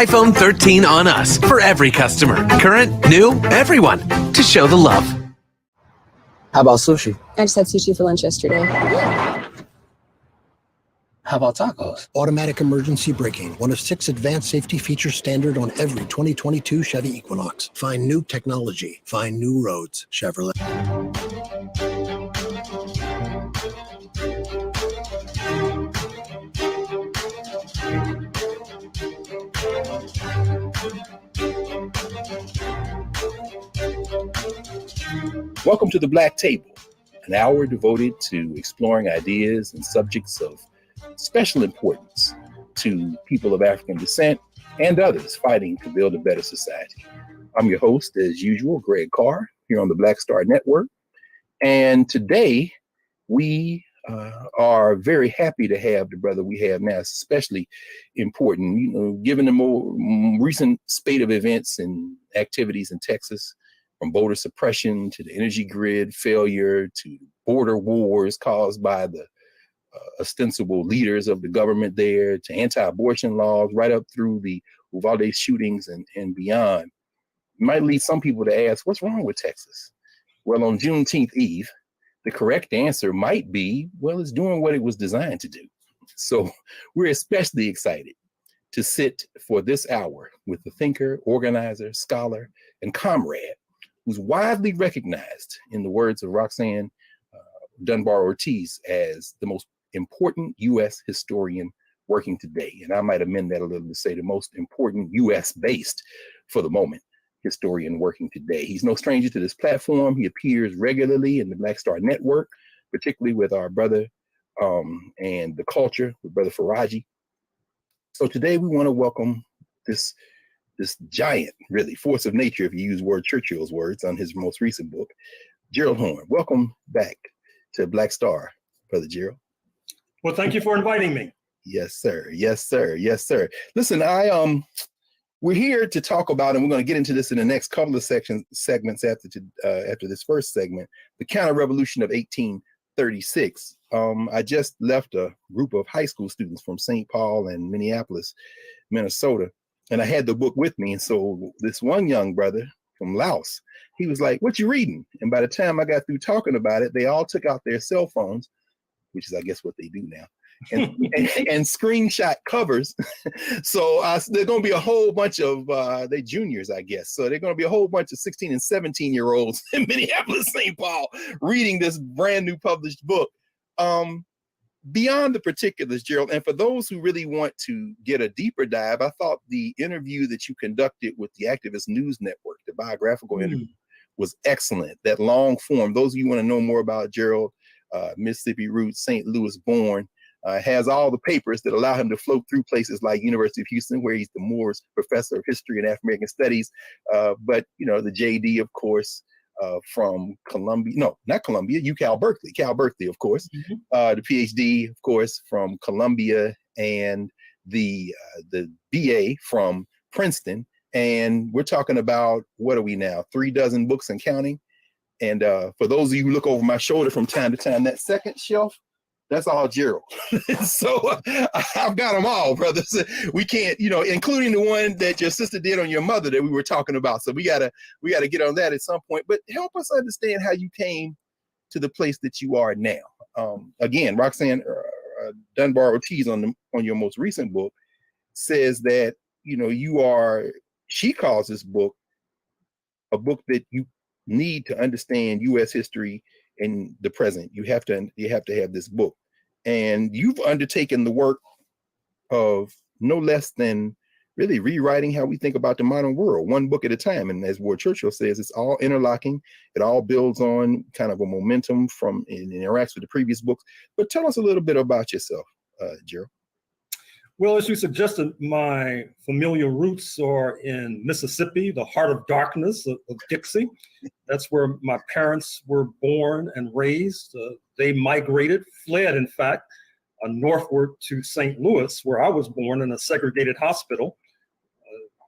iPhone 13 on us for every customer. Current, new, everyone. To show the love. How about sushi? I just had sushi for lunch yesterday. How about tacos? Automatic emergency braking, one of 6 advanced safety features standard on every 2022 Chevy Equinox. Find new technology. Find new roads. Chevrolet. Welcome to the Black Table, an hour devoted to exploring ideas and subjects of special importance to people of African descent and others fighting to build a better society. I'm your host, as usual, Greg Carr, here on the Black Star Network. And today we are very happy to have the brother we have now. It's especially important, given the more recent spate of events and activities in Texas, from voter suppression to the energy grid failure to border wars caused by the ostensible leaders of the government there, to anti-abortion laws, right up through the Uvalde shootings and beyond. It might lead some people to ask, what's wrong with Texas? Well, on Juneteenth Eve, the correct answer might be, well, it's doing what it was designed to do. So we're especially excited to sit for this hour with the thinker, organizer, scholar, and comrade who's widely recognized, in the words of Roxanne Dunbar Ortiz, as the most important U.S. historian working today. And I might amend that a little to say the most important U.S. based, for the moment, historian working today. He's no stranger to this platform. He appears regularly in the Black Star Network, particularly with our brother and the culture with Brother Faraji. So today we want to welcome this giant, really, force of nature, if you use Churchill's words on his most recent book, Gerald Horne. Welcome back to Black Star, Brother Gerald. Well, thank you for inviting me. Yes, sir. Yes, sir. Yes, sir. Listen, we're here to talk about, and we're going to get into this in the next couple of segments after this first segment, the counter-revolution of 1836. I just left a group of high school students from St. Paul and Minneapolis, Minnesota, and I had the book with me. And so this one young brother from Laos, he was like, "What you reading?" And by the time I got through talking about it, they all took out their cell phones, which is, I guess, what they do now, and screenshot covers. So there's going to be a whole bunch of, they juniors, I guess. So they're going to be a whole bunch of 16 and 17-year-olds in Minneapolis, St. Paul, reading this brand new published book. Beyond the particulars, Gerald, and for those who really want to get a deeper dive, I thought the interview that you conducted with the Activist News Network, the biographical interview, was excellent. That long form, those of you who want to know more about Gerald, Mississippi roots, St. Louis born, has all the papers that allow him to float through places like University of Houston, where he's the Moores Professor of History and African American Studies. But, the JD, of course, from Columbia, no, not Columbia, Cal Berkeley, of course. The PhD, of course, from Columbia, and the BA from Princeton. And we're talking about, what are we now, 36 books and counting? And for those of you who look over my shoulder from time to time, that second shelf, that's all Gerald. So I've got them all, brothers. We can't, including the one that your sister did on your mother that we were talking about. So we gotta get on that at some point. But help us understand how you came to the place that you are now. Again, Roxanne Dunbar Ortiz on your most recent book says that she calls this book a book that you need to understand U.S. history in the present. You have to have this book, and you've undertaken the work of no less than really rewriting how we think about the modern world, one book at a time. And as Ward Churchill says, it's all interlocking. It all builds on kind of a momentum from and interacts with the previous books. But tell us a little bit about yourself, Gerald. Well, as you suggested, my familial roots are in Mississippi, the heart of darkness of Dixie. That's where my parents were born and raised. They migrated, fled, in fact, northward to St. Louis, where I was born, in a segregated hospital,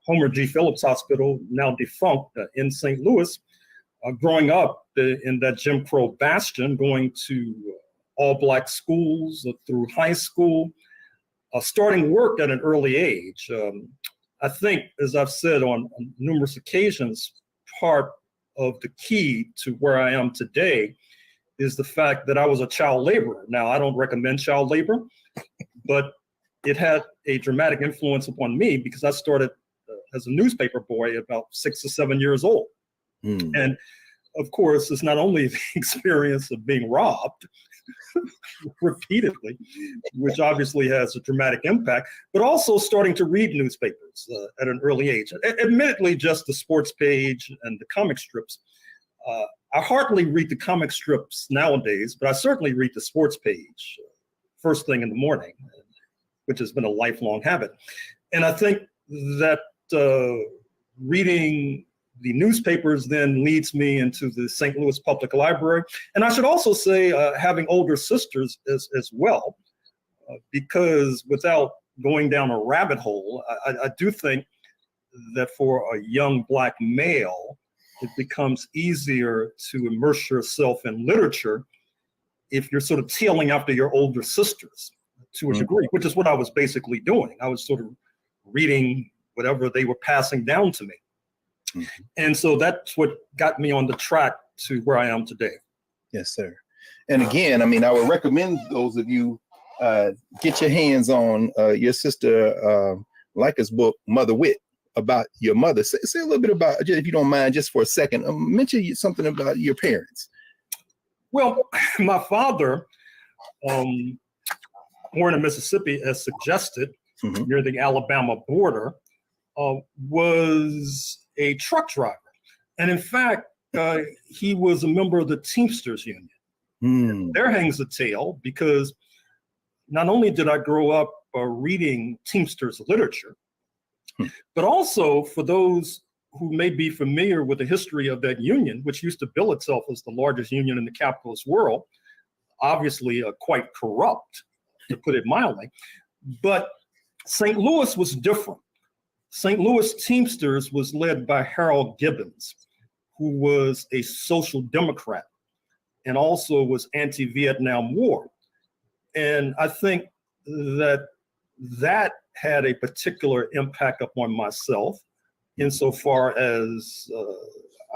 Homer G. Phillips Hospital, now defunct, in St. Louis. Growing up in that Jim Crow bastion, going to all Black schools through high school, starting work at an early age. I think, as I've said on numerous occasions, part of the key to where I am today is the fact that I was a child laborer. Now, I don't recommend child labor, but it had a dramatic influence upon me because I started as a newspaper boy at about 6 or 7 years old. And of course, it's not only the experience of being robbed repeatedly, which obviously has a dramatic impact, but also starting to read newspapers at an early age. Admittedly, just the sports page and the comic strips. I hardly read the comic strips nowadays, but I certainly read the sports page first thing in the morning, which has been a lifelong habit. And I think that reading the newspapers then leads me into the St. Louis Public Library. And I should also say having older sisters as well, because without going down a rabbit hole, I do think that for a young Black male, it becomes easier to immerse yourself in literature if you're sort of tailing after your older sisters to a degree, which is what I was basically doing. I was sort of reading whatever they were passing down to me. And so that's what got me on the track to where I am today. Yes, sir. And again, I mean, I would recommend those of you get your hands on your sister Leica's book, Mother Wit, about your mother. Say a little bit about, if you don't mind, just for a second, mention something about your parents. Well, my father, born in Mississippi, as suggested, near the Alabama border, was a truck driver. And in fact, he was a member of the Teamsters Union. There hangs the tale, because not only did I grow up reading Teamsters literature, but also for those who may be familiar with the history of that union, which used to bill itself as the largest union in the capitalist world, obviously quite corrupt, to put it mildly. But St. Louis was different. St. Louis Teamsters was led by Harold Gibbons, who was a social democrat and also was anti-Vietnam War. And I think that had a particular impact upon myself, insofar as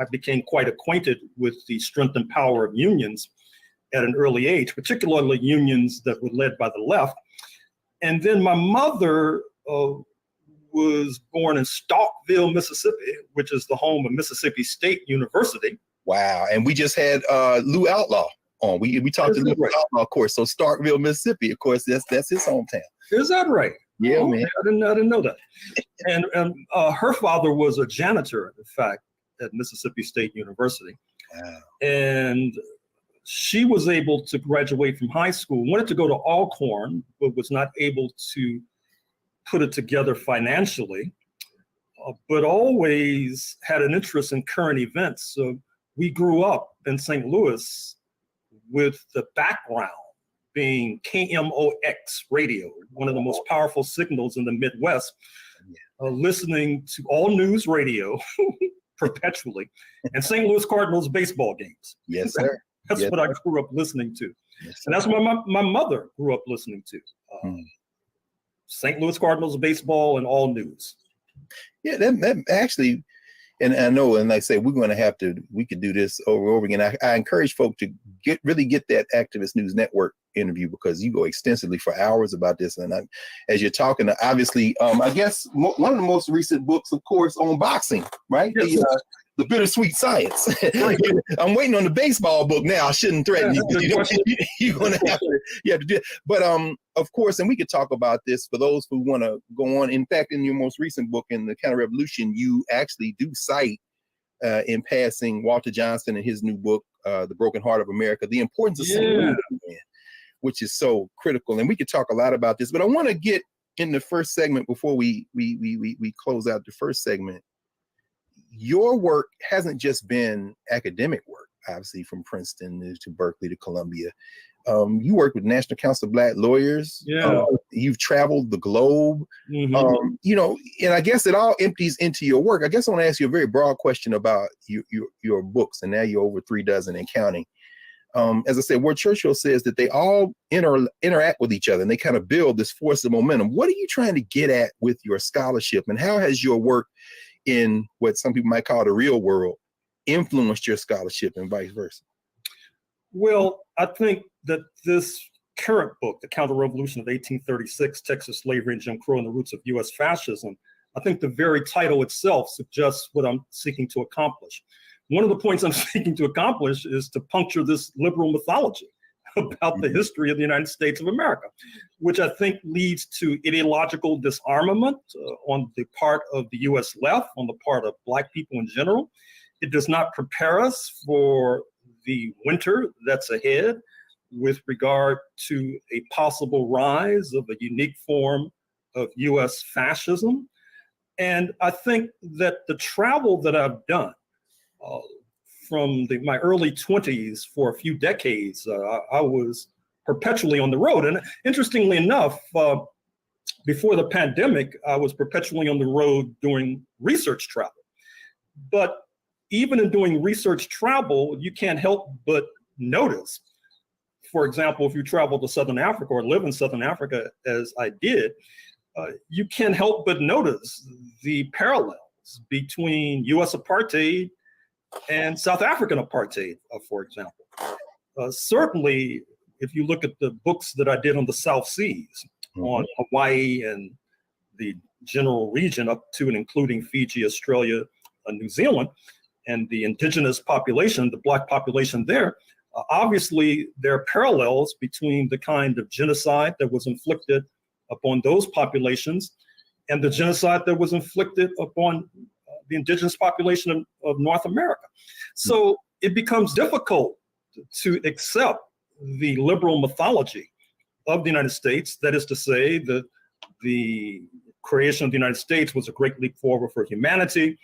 I became quite acquainted with the strength and power of unions at an early age, particularly unions that were led by the left. And then my mother was born in Starkville, Mississippi, which is the home of Mississippi State University. Wow. And we just had Lou Outlaw on. We talked to Lou Outlaw, of course. So Starkville, Mississippi, of course, that's his hometown. Is that right? Yeah, man. I didn't know that. And her father was a janitor, in fact, at Mississippi State University. Wow. And she was able to graduate from high school, wanted to go to Alcorn, but was not able to put it together financially, but always had an interest in current events. So we grew up in St. Louis with the background being KMOX radio, one of the most powerful signals in the Midwest, listening to all news radio perpetually, and St. Louis Cardinals baseball games. Yes, sir. That's what I grew up listening to. Yes, and that's what my mother grew up listening to. St. Louis Cardinals baseball and all news. Yeah, that actually, and I know, and like I say, we could do this over and over again. I encourage folks to really get that Activist News Network interview, because you go extensively for hours about this. And as you're talking, obviously, I guess one of the most recent books, of course, on boxing, right? Yes. The Bittersweet Science. I'm waiting on the baseball book now. I shouldn't threaten you. You're going to have to do it. But of course, and we could talk about this for those who want to go on. In fact, in your most recent book, in the Counter-Revolution, you actually do cite in passing Walter Johnson and his new book, The Broken Heart of America, the importance of civil, which is so critical. And we could talk a lot about this, but I want to get in the first segment before we close out the first segment. Your work hasn't just been academic work, obviously, from Princeton to Berkeley to Columbia. You work with National Council of Black Lawyers. You've traveled the globe. And I guess it all empties into your work. I guess I want to ask you a very broad question about your books, and now you're over 36 and counting. As I said, where Churchill says that they all interact with each other, and they kind of build this force of momentum. What are you trying to get at with your scholarship, and how has your work in what some people might call the real world influenced your scholarship, and vice versa? Well, I think that this current book, The Counter-Revolution of 1836, Texas Slavery and Jim Crow and the Roots of U.S. Fascism, I think the very title itself suggests what I'm seeking to accomplish. One of the points I'm seeking to accomplish is to puncture this liberal mythology about the history of the United States of America, which I think leads to ideological disarmament on the part of the U.S. left, on the part of Black people in general. It does not prepare us for the winter that's ahead with regard to a possible rise of a unique form of U.S. fascism. And I think that the travel that I've done from my early 20s for a few decades, I was perpetually on the road. And interestingly enough, before the pandemic, I was perpetually on the road doing research travel. But even in doing research travel, you can't help but notice, for example, if you travel to Southern Africa or live in Southern Africa, as I did, you can't help but notice the parallels between US apartheid and South African apartheid, for example. Certainly, if you look at the books that I did on the South Seas, on Hawaii and the general region up to and including Fiji, Australia, New Zealand, and the indigenous population, the Black population there, obviously there are parallels between the kind of genocide that was inflicted upon those populations and the genocide that was inflicted upon the indigenous population of North America. So it becomes difficult to accept the liberal mythology of the United States, that is to say that the creation of the United States was a great leap forward for humanity.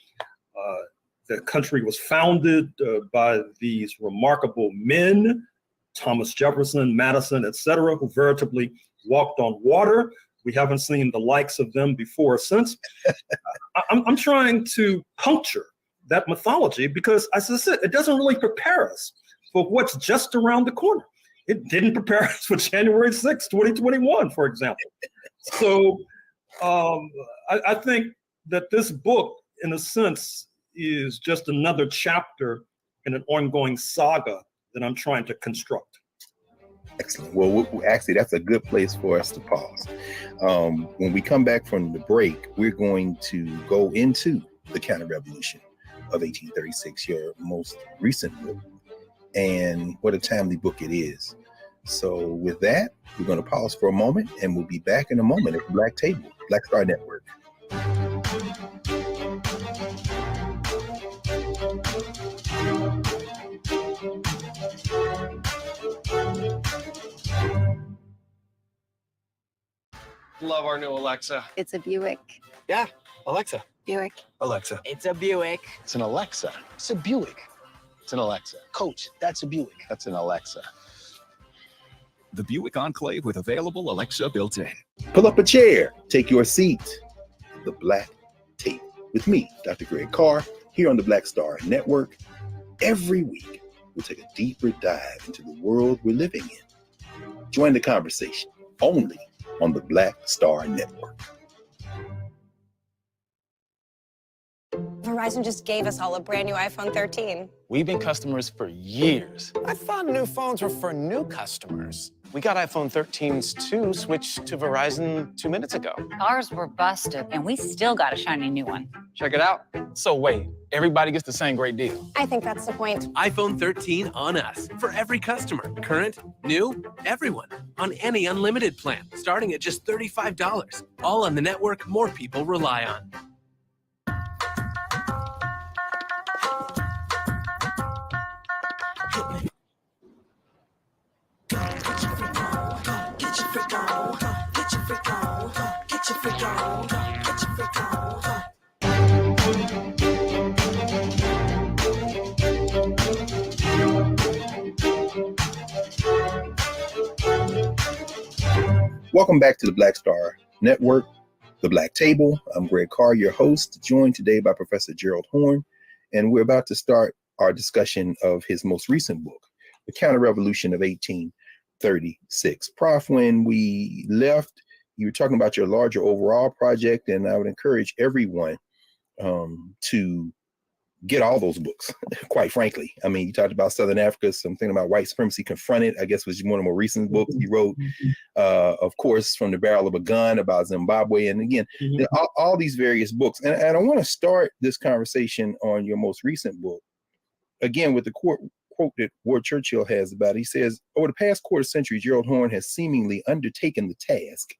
The country was founded by these remarkable men, Thomas Jefferson, Madison, etc., who veritably walked on water. We haven't seen the likes of them before or since. I'm trying to puncture that mythology because, as I said, it doesn't really prepare us for what's just around the corner. It didn't prepare us for January 6, 2021, for example. So I think that this book, in a sense, is just another chapter in an ongoing saga that I'm trying to construct. Excellent. Well, actually, that's a good place for us to pause. When we come back from the break, we're going to go into the counter-revolution of 1836, your most recent book, and what a timely book it is. So with that, we're going to pause for a moment, and we'll be back in a moment at the Black Table, Black Star Network. Love our new Alexa. It's a Buick. Yeah, Alexa. Buick. Alexa. It's a Buick. It's an Alexa. It's a Buick. It's an Alexa. Coach, that's a Buick. That's an Alexa. The Buick Enclave with available Alexa built in. Pull up a chair, take your seat. The Black Table with me, Dr. Greg Carr, here on the Black Star Network. Every week, we'll take a deeper dive into the world we're living in. Join the conversation only on the Black Star Network. Verizon just gave us all a brand new iPhone 13. We've been customers for years. I thought new phones were for new customers. We got iPhone 13s too, switched to Verizon 2 minutes ago. Ours were busted, and we still got a shiny new one. Check it out. So wait, everybody gets the same great deal. I think that's the point. iPhone 13 on us for every customer. Current, new, everyone. On any unlimited plan, starting at just $35. All on the network more people rely on. Welcome back to the Black Star Network, the Black Table. I'm Greg Carr, your host, joined today by Professor Gerald Horne, and we're about to start our discussion of his most recent book, The Counter-Revolution of 1836. Prof, when we left, you were talking about your larger overall project, and I would encourage everyone to get all those books, quite frankly. I mean, you talked about Southern Africa, something about white supremacy confronted, I guess was one of the more recent books you wrote, of course, From the Barrel of a Gun about Zimbabwe. And again, all these various books. And I want to start this conversation on your most recent book, again, with the quote that Ward Churchill has about it. He says, over the past quarter century, Gerald Horne has seemingly undertaken the task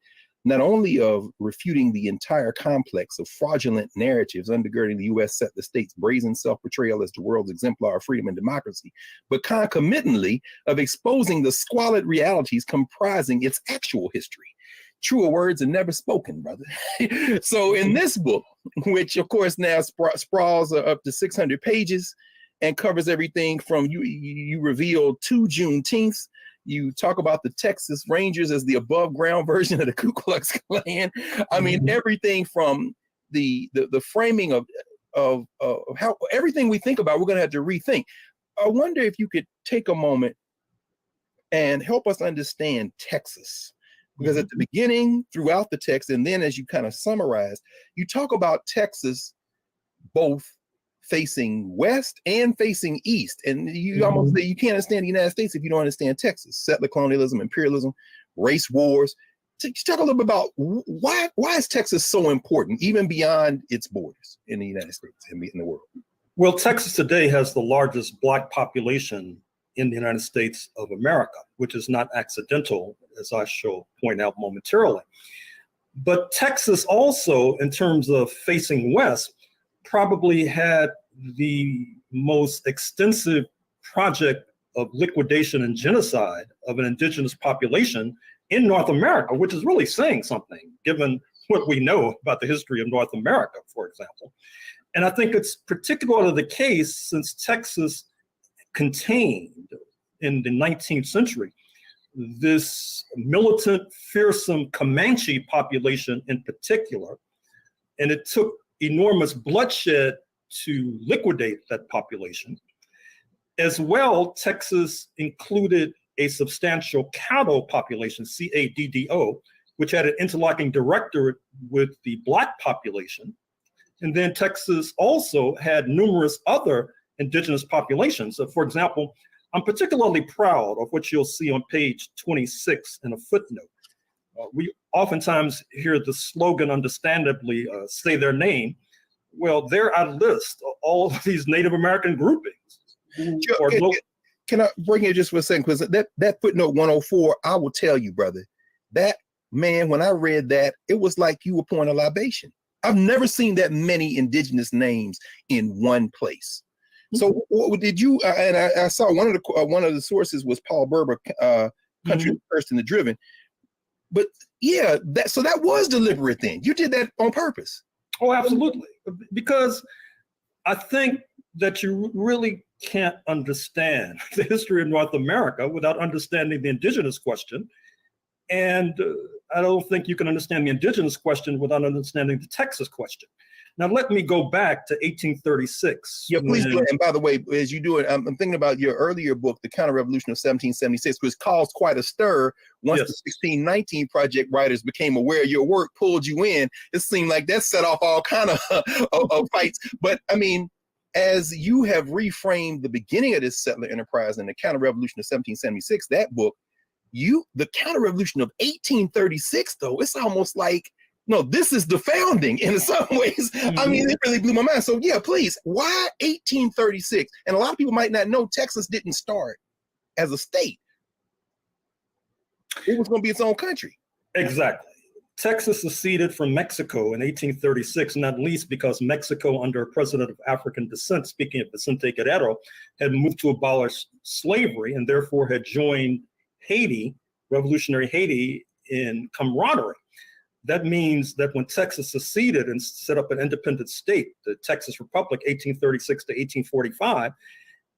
not only of refuting the entire complex of fraudulent narratives undergirding the U.S. settler state's brazen self-portrayal as the world's exemplar of freedom and democracy, but concomitantly of exposing the squalid realities comprising its actual history. Truer words are never spoken, brother. So in this book, which of course now sprawls up to 600 pages and covers everything from you reveal 2 Juneteenths. You talk about the Texas Rangers as the above ground version of the Ku Klux Klan. I mean, everything from the framing of how everything we think about, we're going to have to rethink. I wonder if you could take a moment and help us understand Texas. Because at the beginning, throughout the text, and then as you kind of summarize, you talk about Texas both facing west and facing east. And you almost say you can't understand the United States if you don't understand Texas. Settler colonialism, imperialism, race wars. Talk a little bit about why is Texas so important, even beyond its borders in the United States and in the world? Well, Texas today has the largest Black population in the United States of America, which is not accidental, as I shall point out momentarily. But Texas also, in terms of facing west, probably had the most extensive project of liquidation and genocide of an indigenous population in North America, which is really saying something, given what we know about the history of North America, for example. And I think it's particularly the case since Texas contained in the 19th century this militant, fearsome Comanche population in particular, and it took enormous bloodshed to liquidate that population. As well, Texas included a substantial Caddo population, C-A-D-D-O, which had an interlocking directorate with the Black population. And then Texas also had numerous other indigenous populations. So for example, I'm particularly proud of what you'll see on page 26 in a footnote. We oftentimes hear the slogan, understandably, say their name. Well, there I list all of these Native American groupings. Can I bring it just for a second? Because that footnote 104, I will tell you, brother, that man, when I read that, it was like you were pouring a libation. I've never seen that many indigenous names in one place. So what did you? And I saw one of the sources was Paul Berber, Country of the First and the Driven. But yeah, that was deliberate. Then you did that on purpose. Oh, absolutely, because I think that you really can't understand the history of North America without understanding the indigenous question. And I don't think you can understand the indigenous question without understanding the Texas question. Now, let me go back to 1836. Yeah, please do. And by the way, as you do it, I'm thinking about your earlier book, The Counter-Revolution of 1776, which caused quite a stir once the 1619 Project writers became aware your work, pulled you in. It seemed like that set off all kind of fights. But I mean, as you have reframed the beginning of this settler enterprise and the Counter-Revolution of 1776, that book, the Counter-Revolution of 1836, though, it's almost like, no, this is the founding in some ways. I mean, it really blew my mind. So yeah, please, why 1836? And a lot of people might not know Texas didn't start as a state. It was going to be its own country. Exactly. Texas seceded from Mexico in 1836, not least because Mexico, under a president of African descent, speaking of Vicente Guerrero, had moved to abolish slavery and therefore had joined Haiti, revolutionary Haiti, in camaraderie. That means that when Texas seceded and set up an independent state, the Texas Republic, 1836 to 1845,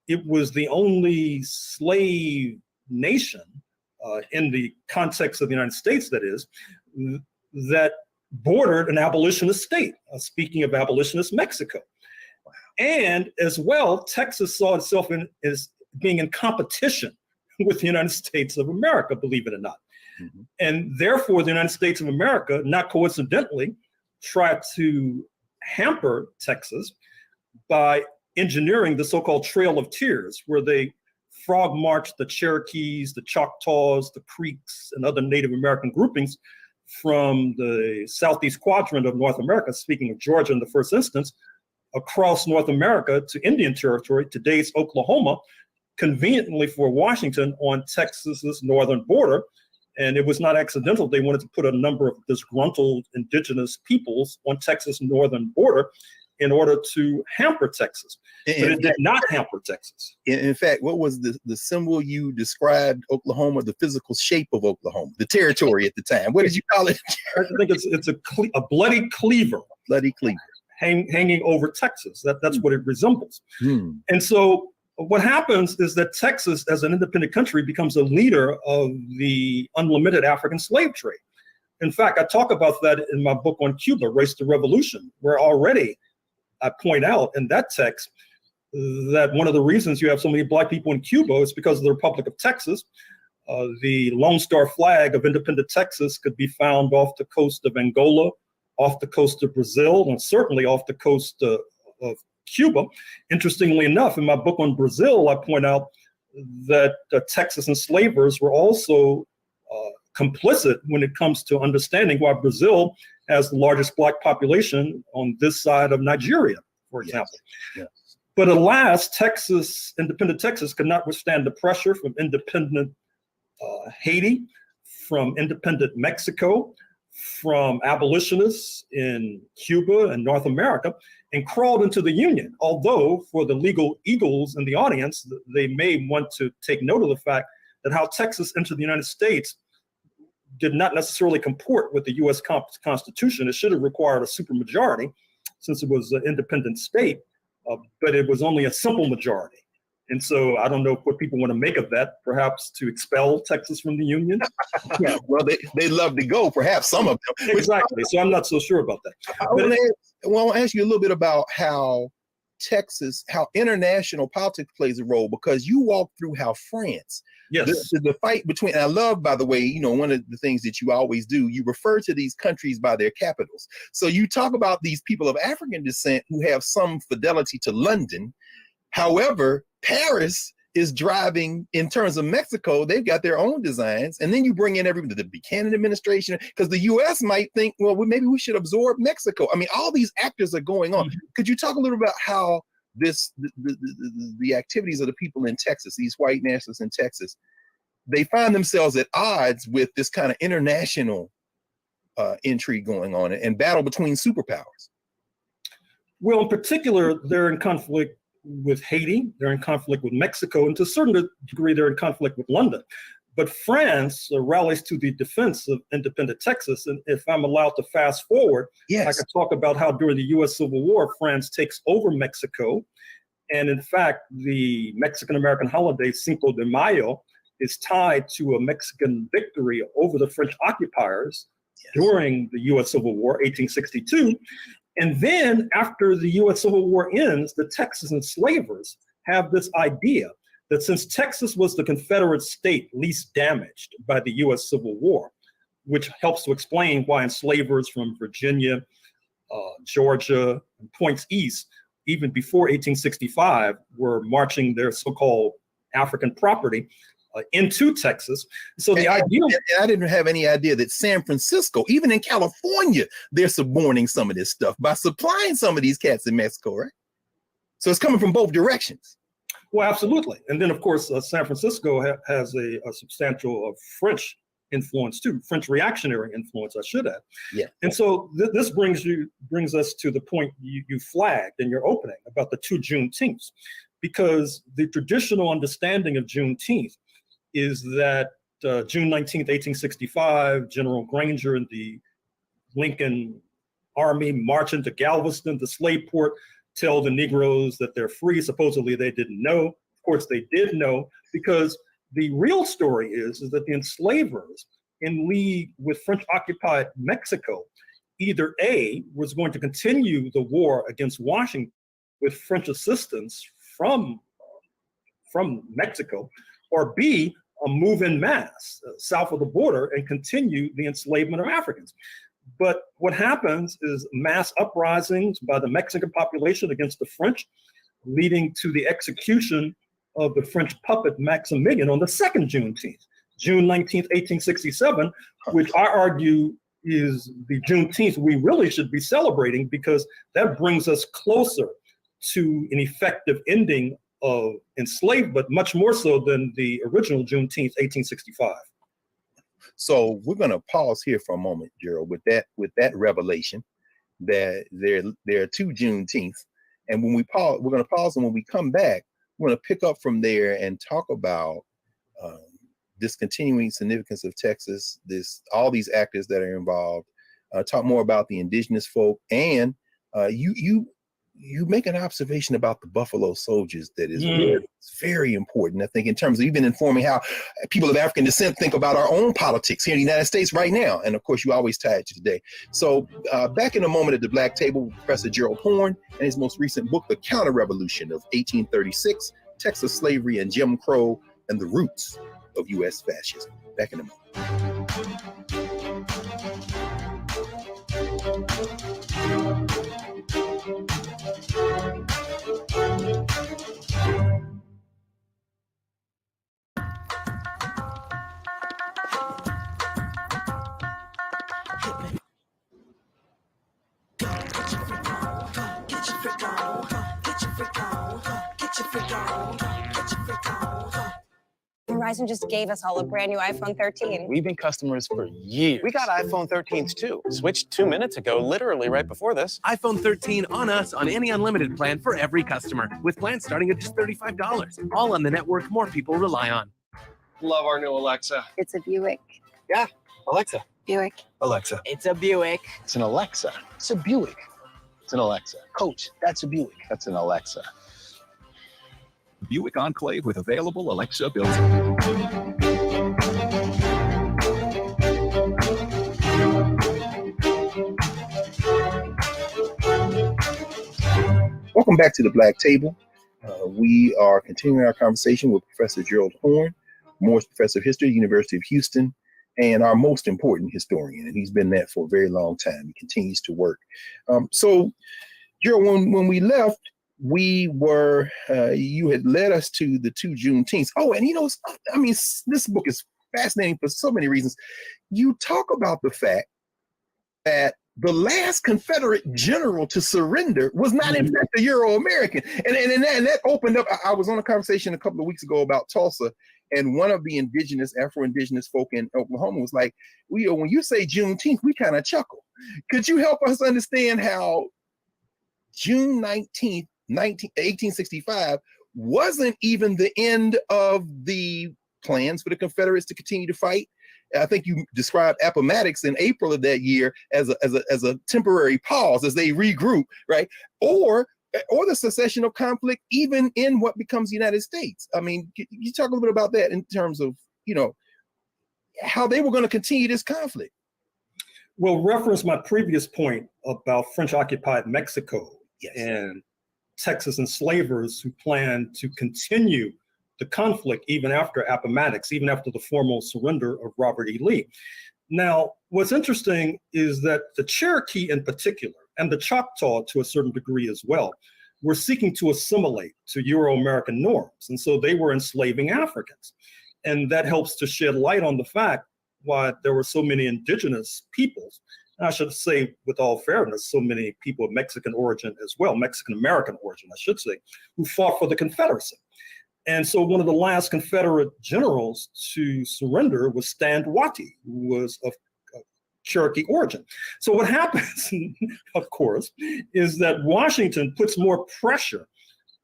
it was the only slave nation in the context of the United States, that is, that bordered an abolitionist state, speaking of abolitionist Mexico. Wow. And as well, Texas saw itself as being in competition with the United States of America, believe it or not. And therefore, the United States of America, not coincidentally, tried to hamper Texas by engineering the so-called Trail of Tears, where they frog marched the Cherokees, the Choctaws, the Creeks, and other Native American groupings from the southeast quadrant of North America, speaking of Georgia in the first instance, across North America to Indian Territory, today's Oklahoma, conveniently for Washington on Texas's northern border. And it was not accidental. They wanted to put a number of disgruntled indigenous peoples on Texas' northern border in order to hamper Texas. But it did not hamper Texas. In fact, what was the symbol you described Oklahoma, the physical shape of Oklahoma, the territory at the time? What did you call it? I think it's a bloody cleaver. Bloody cleaver. hanging over Texas. That's what it resembles. And so what happens is that Texas, as an independent country, becomes a leader of the unlimited African slave trade. In fact, I talk about that in my book on Cuba, Race to Revolution, where already I point out in that text that one of the reasons you have so many Black people in Cuba is because of the Republic of Texas. The Lone Star flag of independent Texas could be found off the coast of Angola, off the coast of Brazil, and certainly off the coast of Cuba. Interestingly enough, in my book on Brazil, I point out that Texas enslavers were also complicit when it comes to understanding why Brazil has the largest Black population on this side of Nigeria, for example. Yes. But alas, independent Texas could not withstand the pressure from independent Haiti, from independent Mexico, from abolitionists in Cuba and North America, and crawled into the Union. Although for the legal eagles in the audience, they may want to take note of the fact that how Texas entered the United States did not necessarily comport with the US Constitution. It should have required a supermajority since it was an independent state, but it was only a simple majority. And so I don't know what people want to make of that, perhaps to expel Texas from the Union. Yeah, well, they love to go, perhaps some of them. Exactly. So I'm not so sure about that. I want to ask you a little bit about how international politics plays a role, because you walk through how France, the fight between, and I love, by the way, one of the things that you always do, you refer to these countries by their capitals. So you talk about these people of African descent who have some fidelity to London. However, Paris is driving, in terms of Mexico, they've got their own designs. And then you bring in the Buchanan administration, because the US might think, well, maybe we should absorb Mexico. I mean, all these actors are going on. Could you talk a little about how the activities of the people in Texas, these white nationalists in Texas, they find themselves at odds with this kind of international intrigue going on and battle between superpowers? Well, in particular, they're in conflict with Haiti, they're in conflict with Mexico, and to a certain degree, they're in conflict with London. But France rallies to the defense of independent Texas. And if I'm allowed to fast forward, I could talk about how during the US Civil War, France takes over Mexico. And in fact, the Mexican-American holiday Cinco de Mayo is tied to a Mexican victory over the French occupiers during the US Civil War, 1862. And then after the US Civil War ends, the Texas enslavers have this idea that since Texas was the Confederate state least damaged by the US Civil War, which helps to explain why enslavers from Virginia, Georgia, and points east, even before 1865, were marching their so-called African property into Texas. So the idea— I didn't have any idea that San Francisco, even in California, they're suborning some of this stuff by supplying some of these cats in Mexico, right? So it's coming from both directions. Well, absolutely. And then, of course, San Francisco has a substantial French influence too, French reactionary influence, I should add. Yeah. And so this brings us to the point you flagged in your opening about the two Juneteenths, because the traditional understanding of Juneteenth is that June 19th, 1865, General Granger and the Lincoln Army march into Galveston, the slave port, tell the Negroes that they're free. Supposedly they didn't know. Of course, they did know, because the real story is that the enslavers, in league with French-occupied Mexico, either A, was going to continue the war against Washington with French assistance from Mexico, or B, a move en masse south of the border and continue the enslavement of Africans. But what happens is mass uprisings by the Mexican population against the French, leading to the execution of the French puppet Maximilian on the second Juneteenth, June 19th, 1867, which I argue is the Juneteenth we really should be celebrating, because that brings us closer to an effective ending of enslavement, much more so than the original Juneteenth, 1865. So we're going to pause here for a moment, Gerald, with that revelation that there are two Juneteenths. And when we pause, we're going to pause, and when we come back, we're going to pick up from there and talk about this continuing significance of Texas, all these actors that are involved, talk more about the indigenous folk, and You make an observation about the Buffalo Soldiers that is very important, I think, in terms of even informing how people of African descent think about our own politics here in the United States right now. And of course, you always tie it to today. So back in a moment at the Black Table, Professor Gerald Horne and his most recent book, The Counter-Revolution of 1836, Texas Slavery and Jim Crow and the Roots of U.S. Fascism. Back in a moment. Verizon just gave us all a brand new iPhone 13. We've been customers for years. We got iPhone 13s too. Switched 2 minutes ago, literally right before this. iPhone 13 on us on any unlimited plan for every customer, with plans starting at just $35. All on the network more people rely on. Love our new Alexa. It's a Buick. Yeah, Alexa. Buick. Alexa. It's a Buick. It's an Alexa. It's a Buick. It's an Alexa. Coach, that's a Buick. That's an Alexa. Buick Enclave with available Alexa built-in. Welcome back to the Black Table. We are continuing our conversation with Professor Gerald Horne, Morris Professor of History, University of Houston, and our most important historian. And he's been that for a very long time. He continues to work. So, Gerald, when we left, we were, you had led us to the 2 Juneteenths. Oh, and I mean, this book is fascinating for so many reasons. You talk about the fact that the last Confederate general to surrender was not in fact a Euro-American. And that opened up, I was on a conversation a couple of weeks ago about Tulsa, and one of the Afro-Indigenous folk in Oklahoma was like, when you say Juneteenth, we kind of chuckle. Could you help us understand how June 19th, 1865 wasn't even the end of the plans for the Confederates to continue to fight? I think you described Appomattox in April of that year as a temporary pause as they regroup, right? Or the cessation of conflict even in what becomes the United States. I mean, you talk a little bit about that in terms of, how they were going to continue this conflict. Well, reference my previous point about French-occupied Mexico and Texas enslavers who planned to continue the conflict even after Appomattox, even after the formal surrender of Robert E. Lee. Now, what's interesting is that the Cherokee in particular, and the Choctaw to a certain degree as well, were seeking to assimilate to Euro-American norms. And so they were enslaving Africans. And that helps to shed light on the fact why there were so many indigenous peoples. I should say, with all fairness, so many people of Mexican origin as well, Mexican-American origin, I should say, who fought for the Confederacy. And so one of the last Confederate generals to surrender was Stand Watie, who was of Cherokee origin. So what happens, of course, is that Washington puts more pressure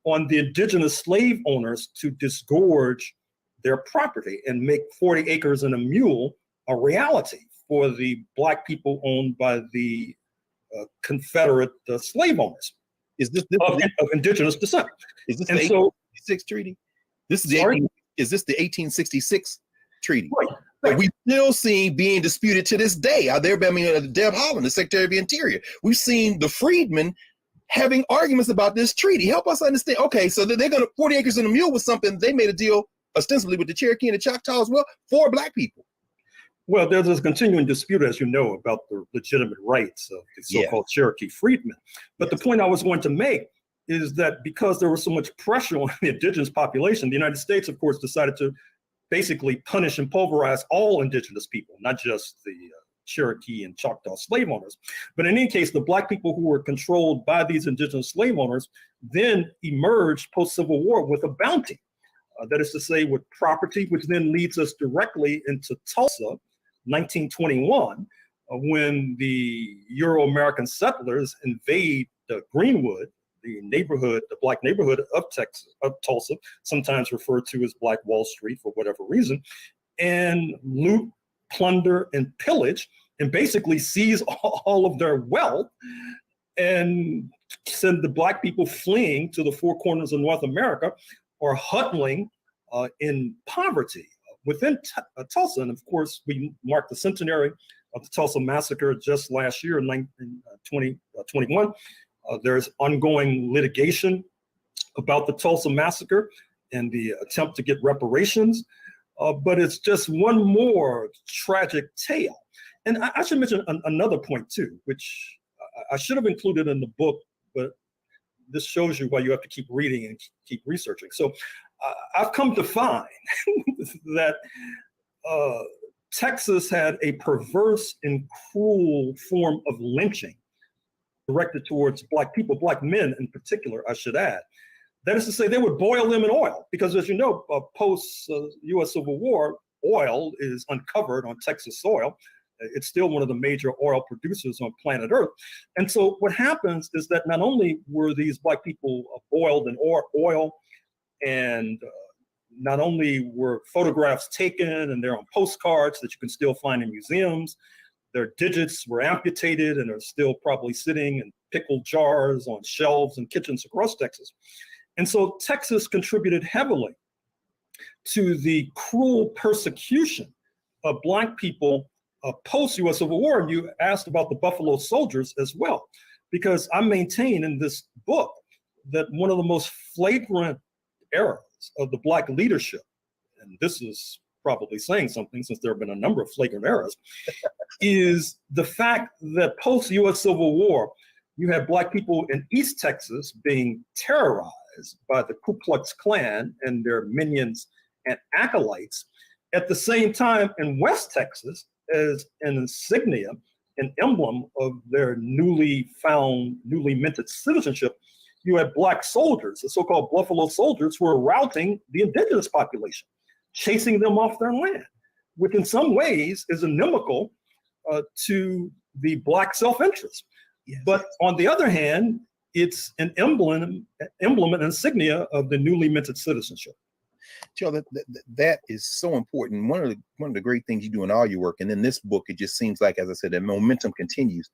on the indigenous slave owners to disgorge their property and make 40 acres and a mule a reality for the Black people owned by the Confederate slave owners. Is this of indigenous descent? Is this the 1866 treaty? Is this the 1866 treaty? Right. That we still seen being disputed to this day. Deb Haaland, the Secretary of the Interior. We've seen the freedmen having arguments about this treaty. Help us understand. Okay, so they're going to 40 acres and a mule was something they made a deal ostensibly with the Cherokee and the Choctaw as well for Black people. Well, there's this continuing dispute, as you know, about the legitimate rights of the so-called Cherokee freedmen. But the point I was going to make is that because there was so much pressure on the indigenous population, the United States, of course, decided to basically punish and pulverize all indigenous people, not just the Cherokee and Choctaw slave owners. But in any case, the Black people who were controlled by these indigenous slave owners then emerged post-Civil War with a bounty. That is to say, with property, which then leads us directly into Tulsa, 1921, when the Euro-American settlers invade Greenwood, the Black neighborhood of Tulsa, sometimes referred to as Black Wall Street for whatever reason, and loot, plunder, and pillage, and basically seize all of their wealth and send the Black people fleeing to the four corners of North America or huddling in poverty within Tulsa. And of course, we marked the centenary of the Tulsa massacre just last year in 2021. There's ongoing litigation about the Tulsa massacre and the attempt to get reparations. But it's just one more tragic tale. And I should mention another point too, which I should have included in the book, but this shows you why you have to keep reading and keep researching. So I've come to find that Texas had a perverse and cruel form of lynching directed towards Black people, Black men in particular, I should add. That is to say, they would boil them in oil because, as you know, post-U.S. Civil War, oil is uncovered on Texas soil. It's still one of the major oil producers on planet Earth. And so what happens is that not only were these Black people boiled in oil, and not only were photographs taken and they're on postcards that you can still find in museums, their digits were amputated and are still probably sitting in pickle jars on shelves in kitchens across Texas. And so Texas contributed heavily to the cruel persecution of Black people post-U.S. Civil War. And you asked about the Buffalo Soldiers as well, because I maintain in this book that one of the most flagrant errors of the Black leadership, and this is probably saying something since there have been a number of flagrant errors, is the fact that post-U.S. Civil War, you had Black people in East Texas being terrorized by the Ku Klux Klan and their minions and acolytes. At the same time, in West Texas, as an insignia, an emblem of their newly minted citizenship, you had Black soldiers, the so-called Buffalo Soldiers, who were routing the indigenous population, chasing them off their land, which in some ways is inimical to the Black self-interest. Yes. But on the other hand, it's an emblem and insignia of the newly minted citizenship. Joe, that is so important. One of the great things you do in all your work, and in this book, it just seems like, as I said, that momentum continues,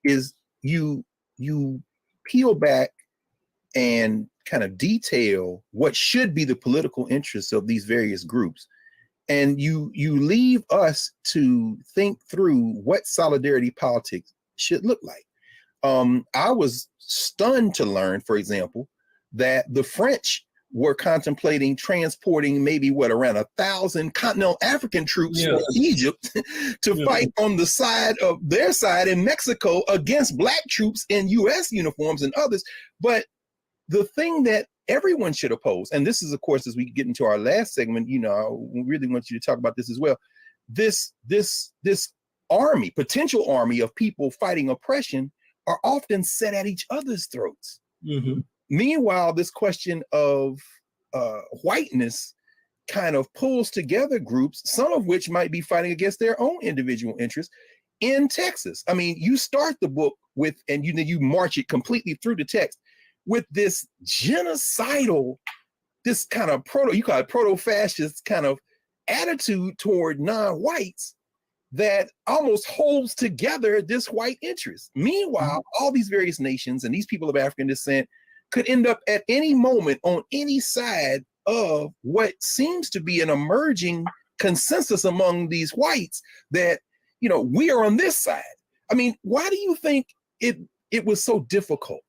is you peel back and kind of detail what should be the political interests of these various groups. And you leave us to think through what solidarity politics should look like. I was stunned to learn, for example, that the French were contemplating transporting maybe around 1,000 continental African troops from Egypt to fight on the side of their side in Mexico against Black troops in U.S. uniforms and others. But the thing that everyone should oppose, and this is, of course, as we get into our last segment, we really want you to talk about this as well. This army, potential army of people fighting oppression, are often set at each other's throats. Mm-hmm. Meanwhile, this question of whiteness kind of pulls together groups, some of which might be fighting against their own individual interests in Texas. I mean, you start the book with, and you march it completely through the text with this genocidal, this kind of proto-fascist kind of attitude toward non-whites that almost holds together this white interest. Meanwhile, all these various nations and these people of African descent could end up at any moment on any side of what seems to be an emerging consensus among these whites that, we are on this side. I mean, why do you think it was so difficult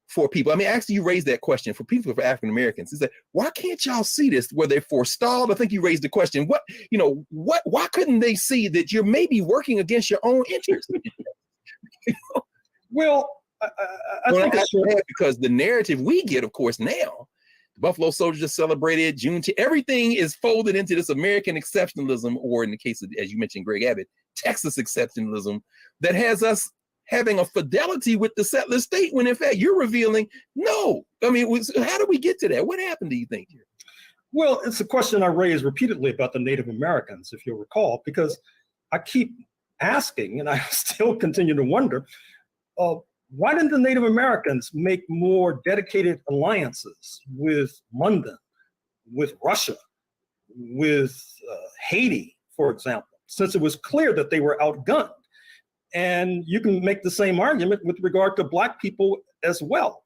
for people? I mean, actually, you raised that question for people, for African Americans, is that why can't y'all see this? Were they forestalled? I think you raised the question. Why couldn't they see that you're maybe working against your own interests? Well, I think it's because the narrative we get, of course, now, the Buffalo Soldiers just celebrated Juneteenth. Everything is folded into this American exceptionalism, or in the case of, as you mentioned, Greg Abbott, Texas exceptionalism, that has us having a fidelity with the settler state, when in fact you're revealing, no. I mean, how do we get to that? What happened, do you think? Well, it's a question I raised repeatedly about the Native Americans, if you'll recall, because I keep asking, and I still continue to wonder, why didn't the Native Americans make more dedicated alliances with London, with Russia, with Haiti, for example, since it was clear that they were outgunned? And you can make the same argument with regard to Black people as well.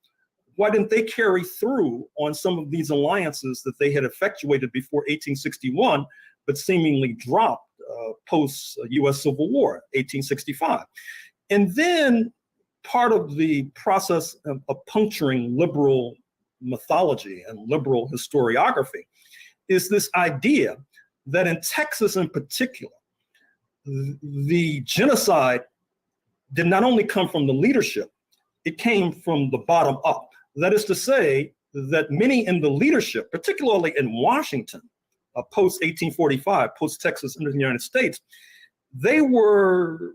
Why didn't they carry through on some of these alliances that they had effectuated before 1861, but seemingly dropped post-US Civil War, 1865? And then part of the process of puncturing liberal mythology and liberal historiography is this idea that in Texas in particular, the genocide did not only come from the leadership, it came from the bottom up. That is to say that many in the leadership, particularly in Washington, post-1845, post-Texas into the United States, they were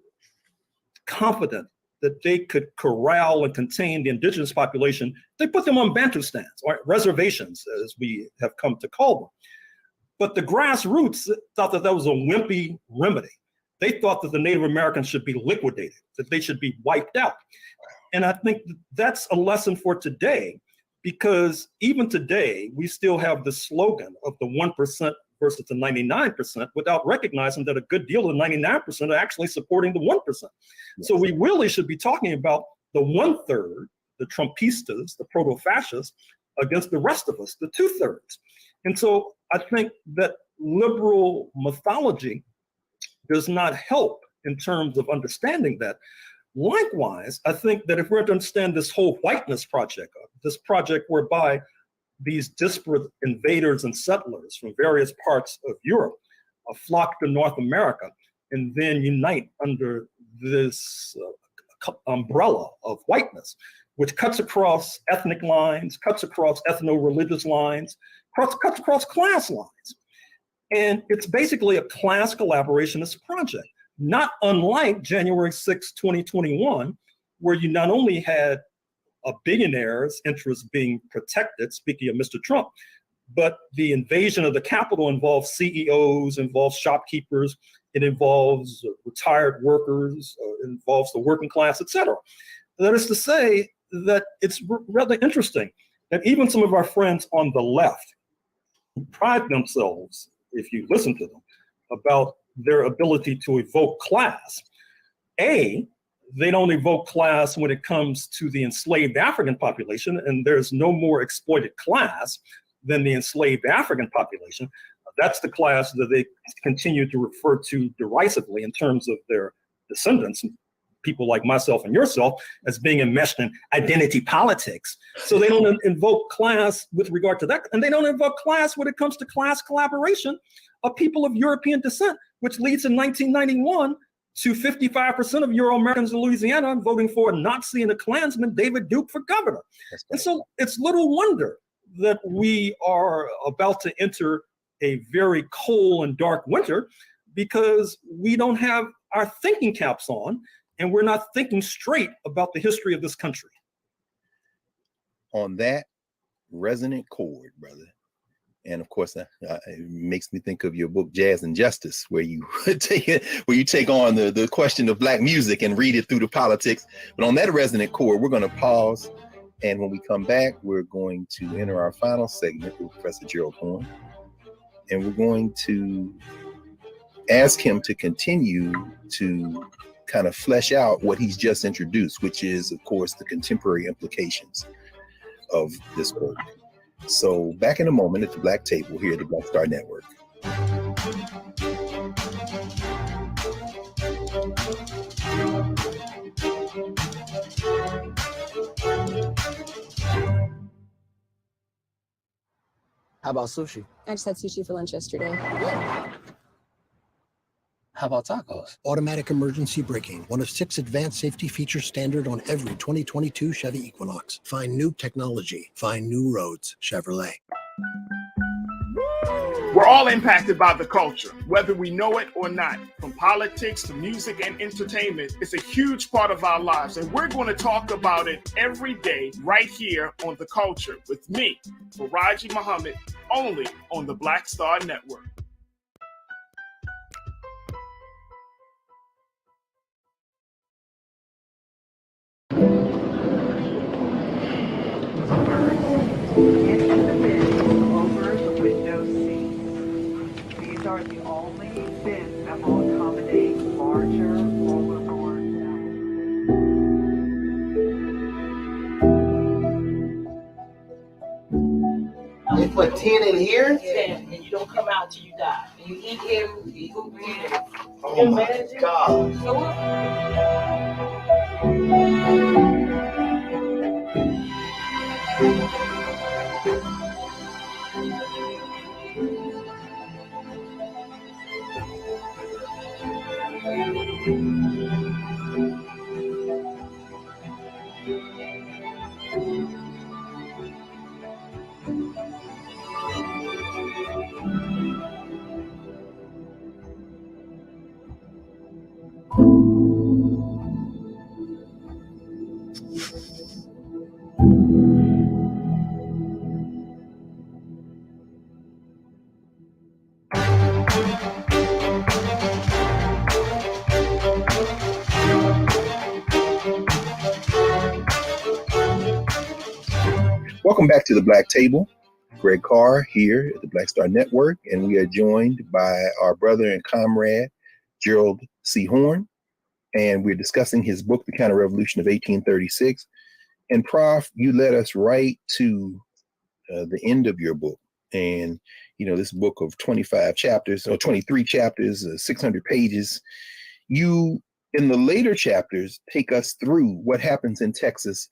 confident that they could corral and contain the indigenous population. They put them on Bantustans, or reservations, as we have come to call them. But the grassroots thought that that was a wimpy remedy. They thought that the Native Americans should be liquidated, that they should be wiped out. And I think that's a lesson for today, because even today, we still have the slogan of the 1% versus the 99% without recognizing that a good deal of the 99% are actually supporting the 1%. Yes. So we really should be talking about the 1/3, the Trumpistas, the proto-fascists, against the rest of us, the 2/3. And so I think that liberal mythology does not help in terms of understanding that. Likewise, I think that if we're to understand this whole whiteness project, this project whereby these disparate invaders and settlers from various parts of Europe flock to North America and then unite under this umbrella of whiteness, which cuts across ethnic lines, cuts across ethno-religious lines, cuts across class lines. And it's basically a class collaborationist project, not unlike January 6, 2021, where you not only had a billionaire's interests being protected, speaking of Mr. Trump, but the invasion of the Capitol involves CEOs, involves shopkeepers, it involves retired workers, it involves the working class, etc. That is to say that it's rather interesting that even some of our friends on the left pride themselves, if you listen to them, about their ability to evoke class. They don't evoke class when it comes to the enslaved African population, and there's no more exploited class than the enslaved African population. That's the class that they continue to refer to derisively in terms of their descendants, people like myself and yourself, as being enmeshed in identity politics. So they don't invoke class with regard to that, and they don't invoke class when it comes to class collaboration of people of European descent, which leads in 1991 to 55% of Euro-Americans in Louisiana voting for a Nazi and a Klansman, David Duke, for governor. And so it's little wonder that we are about to enter a very cold and dark winter, because we don't have our thinking caps on and we're not thinking straight about the history of this country. On that resonant chord, brother. And of course, it makes me think of your book, Jazz and Justice, where you take on the question of Black music and read it through the politics. But on that resonant chord, we're going to pause. And when we come back, we're going to enter our final segment with Professor Gerald Horne. And we're going to ask him to continue to kind of flesh out what he's just introduced, which is, of course, the contemporary implications of this work. So back in a moment at the Black Table here at the Black Star Network. How about sushi? I just had sushi for lunch yesterday. How about tacos? Automatic emergency braking, one of 6 advanced safety features standard on every 2022 Chevy Equinox. Find new technology. Find new roads. Chevrolet. We're all impacted by the culture, whether we know it or not. From politics to music and entertainment, it's a huge part of our lives, and we're going to talk about it every day right here on The Culture with me, Faraji Muhammad, only on the Black Star Network. These are the only bins that will accommodate larger, roller boards put 10 in here? 10, and you don't come out till you die. And you eat him, you eat who breathes. Oh my God. Welcome back to the Black Table. Greg Carr here at the Black Star Network, and we are joined by our brother and comrade, Gerald C. Horne, and we're discussing his book, The Counter-Revolution of 1836. And Prof, you led us right to the end of your book. And, you know, this book of 25 chapters, or 23 chapters, 600 pages, you, in the later chapters, take us through what happens in Texas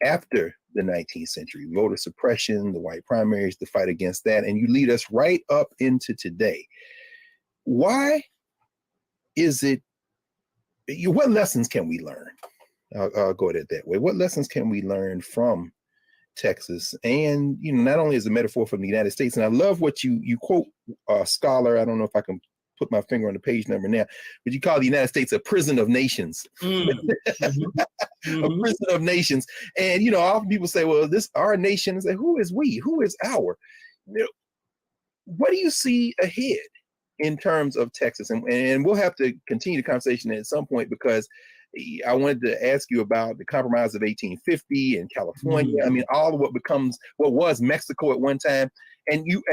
after the 19th century, voter suppression, the white primaries, the fight against that, and you lead us right up into today. Why is it, what lessons can we learn? I'll go at it that way. What lessons can we learn from Texas? And, you know, not only as a metaphor from the United States, and I love what you quote a scholar, I don't know if I can put my finger on the page number now, but you call the United States a prison of nations. A prison of nations. And, you know, often people say, well, this our nation. Is who is we? Who is our? You know, what do you see ahead in terms of Texas? And we'll have to continue the conversation at some point, because I wanted to ask you about the Compromise of 1850 in California. I mean, all of what was Mexico at one time. And you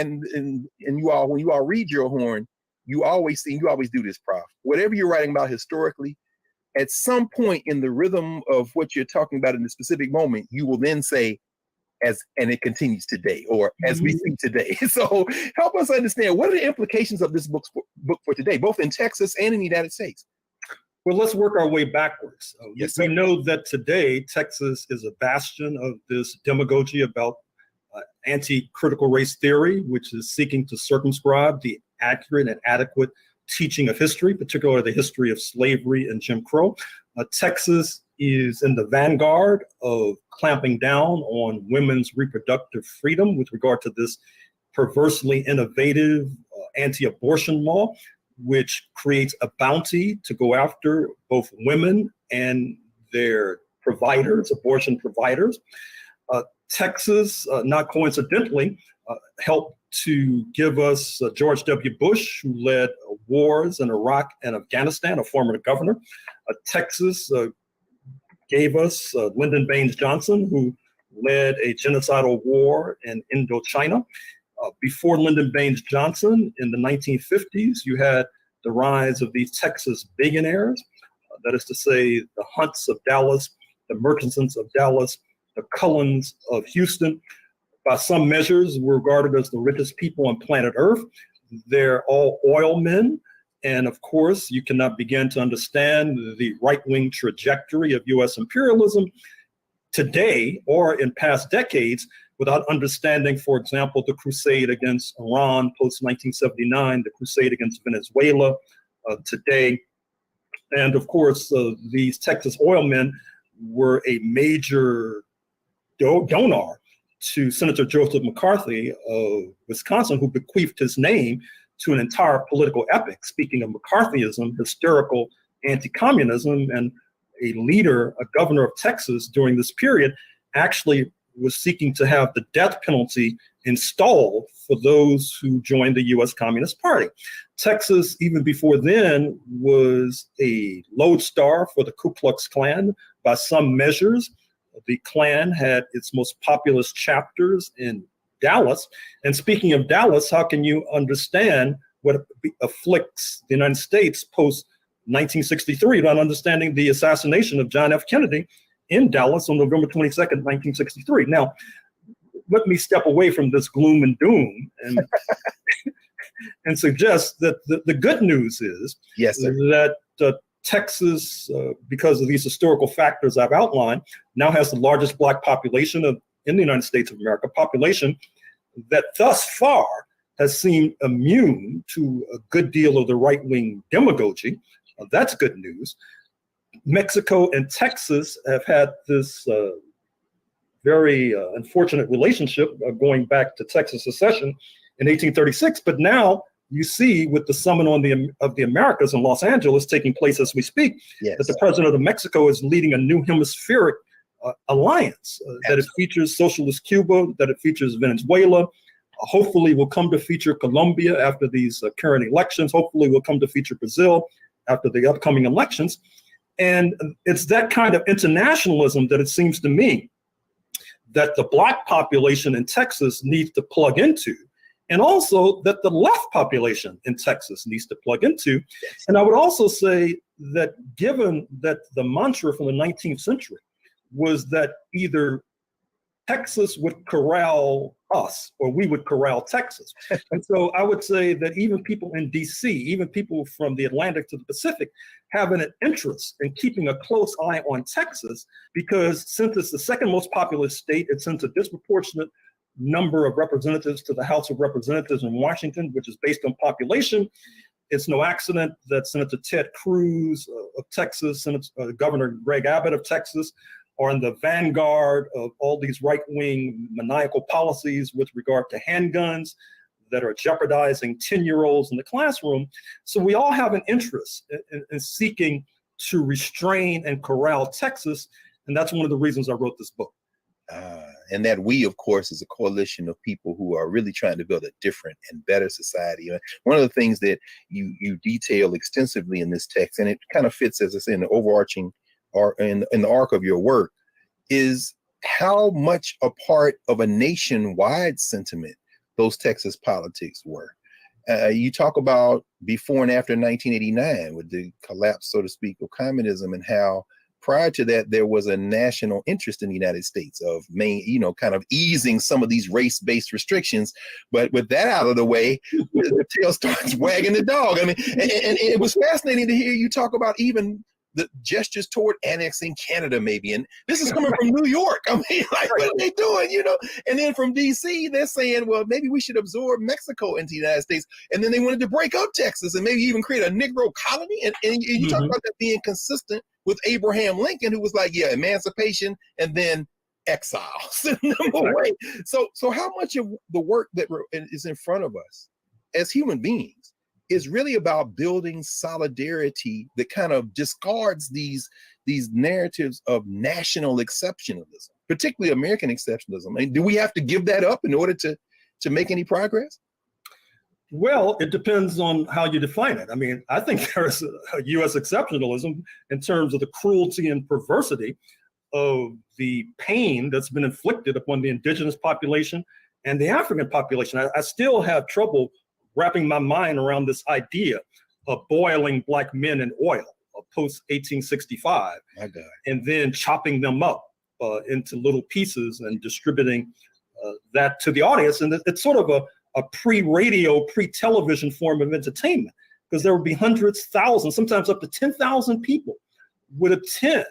all, when you all read Gerald Horne, you always do this, Prof. Whatever you're writing about historically, at some point in the rhythm of what you're talking about in the specific moment, you will then say, and it continues today, or as we see today. So help us understand, what are the implications of this book for today, both in Texas and in the United States? Well, let's work our way backwards. Yes, we know that today, Texas is a bastion of this demagogy about anti-critical race theory, which is seeking to circumscribe the accurate and adequate teaching of history, particularly the history of slavery and Jim Crow. Texas is in the vanguard of clamping down on women's reproductive freedom with regard to this perversely innovative anti-abortion law, which creates a bounty to go after both women and their providers, abortion providers. Texas, not coincidentally, helped to give us George W. Bush, who led wars in Iraq and Afghanistan, a former governor. Texas gave us Lyndon Baines Johnson, who led a genocidal war in Indochina. Before Lyndon Baines Johnson, in the 1950s, you had the rise of these Texas billionaires, that is to say, the Hunts of Dallas, the Murchisons of Dallas, the Cullens of Houston. By some measures, were regarded as the richest people on planet Earth. They're all oil men. And of course, you cannot begin to understand the right-wing trajectory of US imperialism today or in past decades without understanding, for example, the crusade against Iran post-1979, the crusade against Venezuela today. And of course, these Texas oil men were a major donor to Senator Joseph McCarthy of Wisconsin, who bequeathed his name to an entire political epic. Speaking of McCarthyism, hysterical anti-communism, and a leader, a governor of Texas during this period, actually was seeking to have the death penalty installed for those who joined the US Communist Party. Texas, even before then, was a lodestar for the Ku Klux Klan by some measures. The Klan had its most populous chapters in Dallas. And speaking of Dallas, how can you understand what afflicts the United States post-1963 without understanding the assassination of John F. Kennedy in Dallas on November 22nd, 1963? Now, let me step away from this gloom and doom and and suggest that the good news is that Texas, because of these historical factors I've outlined, now has the largest Black population in the United States of America, population that thus far has seemed immune to a good deal of the right-wing demagogy. That's good news. Mexico and Texas have had this very unfortunate relationship going back to Texas secession in 1836, but now you see with the Summit of the Americas in Los Angeles taking place as we speak, that the president of Mexico is leading a new hemispheric alliance, that it features socialist Cuba, that it features Venezuela, hopefully will come to feature Colombia after these current elections, hopefully will come to feature Brazil after the upcoming elections. And it's that kind of internationalism that it seems to me that the Black population in Texas needs to plug into, and also that the left population in Texas needs to plug into. And I would also say that given that the mantra from the 19th century was that either Texas would corral us or we would corral Texas. And so I would say that even people in DC, even people from the Atlantic to the Pacific, have an interest in keeping a close eye on Texas, because since it's the second most populous state, it sends a disproportionate number of representatives to the House of Representatives in Washington, which is based on population. It's no accident that Senator Ted Cruz of Texas, Governor Greg Abbott of Texas, are in the vanguard of all these right-wing maniacal policies with regard to handguns that are jeopardizing 10-year-olds in the classroom. So we all have an interest in seeking to restrain and corral Texas, and that's one of the reasons I wrote this book. And that we, of course, is a coalition of people who are really trying to build a different and better society. One of the things that you detail extensively in this text, and it kind of fits, as I say, in the overarching or in the arc of your work, is how much a part of a nationwide sentiment those Texas politics were. You talk about before and after 1989 with the collapse, so to speak, of communism, and how prior to that there was a national interest in the United States of kind of easing some of these race-based restrictions. But with that out of the way, the tail starts wagging the dog. I mean, and it was fascinating to hear you talk about even the gestures toward annexing Canada, maybe. And this is coming from New York. I mean, like, what are they doing, And then from DC, they're saying, well, maybe we should absorb Mexico into the United States. And then they wanted to break up Texas and maybe even create a Negro colony. And you talk about that being consistent with Abraham Lincoln, who was like, yeah, emancipation and then exile. So how much of the work that is in front of us as human beings is really about building solidarity that kind of discards these narratives of national exceptionalism, particularly American exceptionalism? I mean, do we have to give that up in order to make any progress? Well, it depends on how you define it. I mean, I think there's a U.S. exceptionalism in terms of the cruelty and perversity of the pain that's been inflicted upon the indigenous population and the African population. I still have trouble wrapping my mind around this idea of boiling Black men in oil post 1865, and then chopping them up into little pieces and distributing that to the audience. And it's sort of a pre-radio, pre-television form of entertainment, because there would be hundreds, thousands, sometimes up to 10,000 people would attend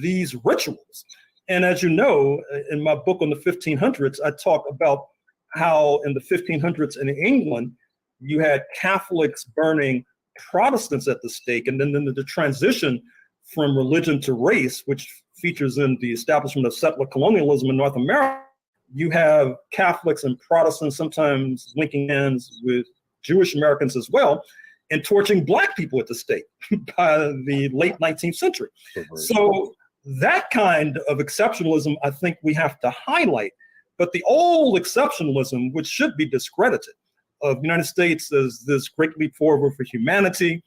these rituals. And as you know, in my book on the 1500s, I talk about how in the 1500s in England, you had Catholics burning Protestants at the stake. And then the transition from religion to race, which features in the establishment of settler colonialism in North America, you have Catholics and Protestants sometimes linking hands with Jewish Americans as well, and torching Black people at the stake by the late 19th century. So that kind of exceptionalism, I think we have to highlight. But the old exceptionalism, which should be discredited, of the United States as this great leap forward for humanity,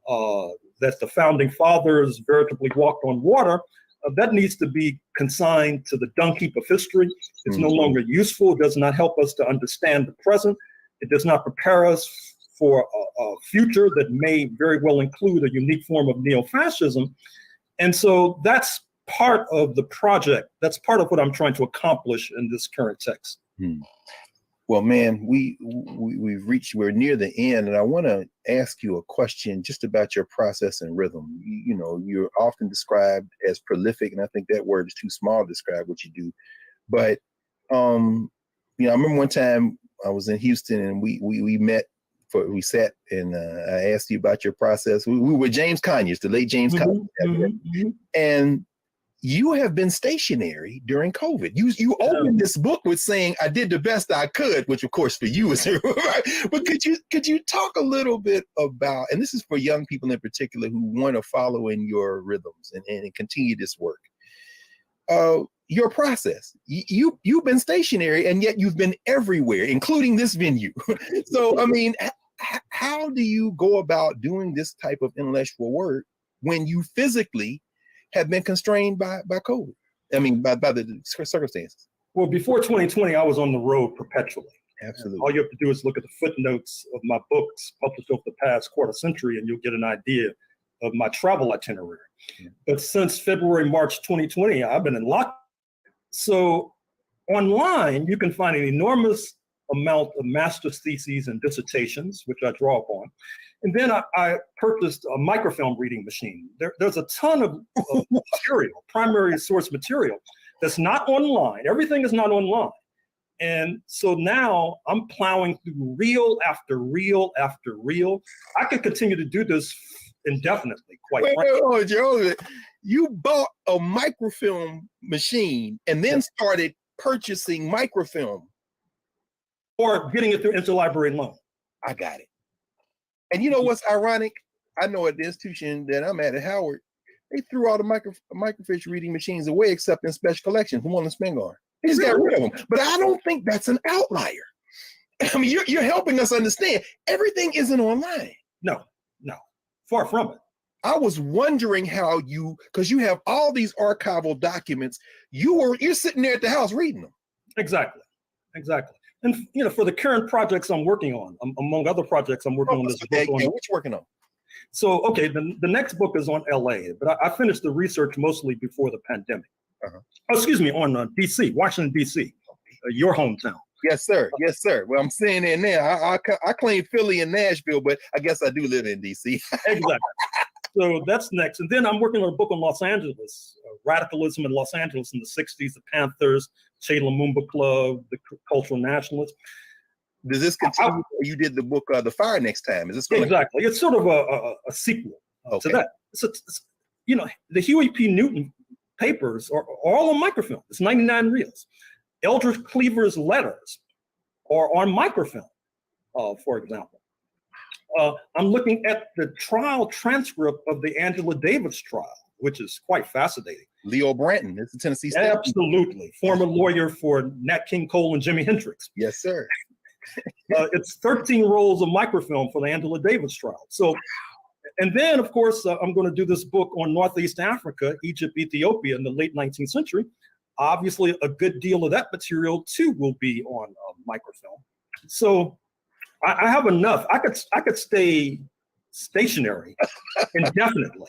that the founding fathers veritably walked on water, that needs to be consigned to the dung heap of history. It's no longer useful. It does not help us to understand the present. It does not prepare us for a future that may very well include a unique form of neo-fascism. And so that's part of the project. That's part of what I'm trying to accomplish in this current text. Well, man, we're near the end, and I want to ask you a question just about your process and rhythm. You know, you're often described as prolific, and I think that word is too small to describe what you do. But you know, I remember one time I was in Houston, and we met. We sat, and I asked you about your process. We were James Conyers, the late James Conyers, and you have been stationary during COVID. You opened this book with saying, "I did the best I could," which, of course, for you is right. But could you talk a little bit about, and this is for young people in particular who want to follow in your rhythms and continue this work, your process. You've been stationary, and yet you've been everywhere, including this venue. So, I mean, how do you go about doing this type of intellectual work when you physically have been constrained by COVID? I mean, by the circumstances. Well, before 2020, I was on the road perpetually. Absolutely. All you have to do is look at the footnotes of my books published over the past quarter century, and you'll get an idea of my travel itinerary. But since February, March 2020, I've been in lockdown. So online, you can find an enormous amount of master's theses and dissertations, which I draw upon. And then I purchased a microfilm reading machine. There's a ton of material, primary source material, that's not online. Everything is not online. And so now I'm plowing through reel after reel after reel. I could continue to do this indefinitely, quite frankly. Gerald, you bought a microfilm machine and then started purchasing microfilm. Or getting it through interlibrary loan. I got it. And you know what's ironic? I know at the institution that I'm at Howard, they threw all the microfiche reading machines away except in special collections, the one in Spingarn. They just got rid of them. But I don't think that's an outlier. I mean, you're helping us understand everything isn't online. No, far from it. I was wondering how because you have all these archival documents, you're sitting there at the house reading them. Exactly. And you know, for the current projects I'm working on, among other projects I'm working on this book on. What you working on? So, okay, the next book is on LA, but I finished the research mostly before the pandemic. Oh, excuse me, on DC, Washington, DC, your hometown. Yes, sir. Yes, sir. Well, I'm saying it now. I claim Philly and Nashville, but I guess I do live in DC. Exactly. So that's next. And then I'm working on a book on Los Angeles, radicalism in Los Angeles in the 60s, the Panthers, Che Lumumba Club, the Cultural Nationalists. Does this continue? You did the book, The Fire Next Time. Is this exactly? It's sort of a sequel to that. It's, you know, the Huey P. Newton papers are all on microfilm. It's 99 reels. Eldridge Cleaver's letters are on microfilm, for example. I'm looking at the trial transcript of the Angela Davis trial, which is quite fascinating. Leo Branton, it's the Tennessee State. Absolutely. Former lawyer for Nat King Cole and Jimi Hendrix. Yes, sir. It's 13 rolls of microfilm for the Angela Davis trial. So, and then, of course, I'm going to do this book on Northeast Africa, Egypt, Ethiopia in the late 19th century. Obviously, a good deal of that material, too, will be on microfilm. So I have enough. I could stay stationary indefinitely.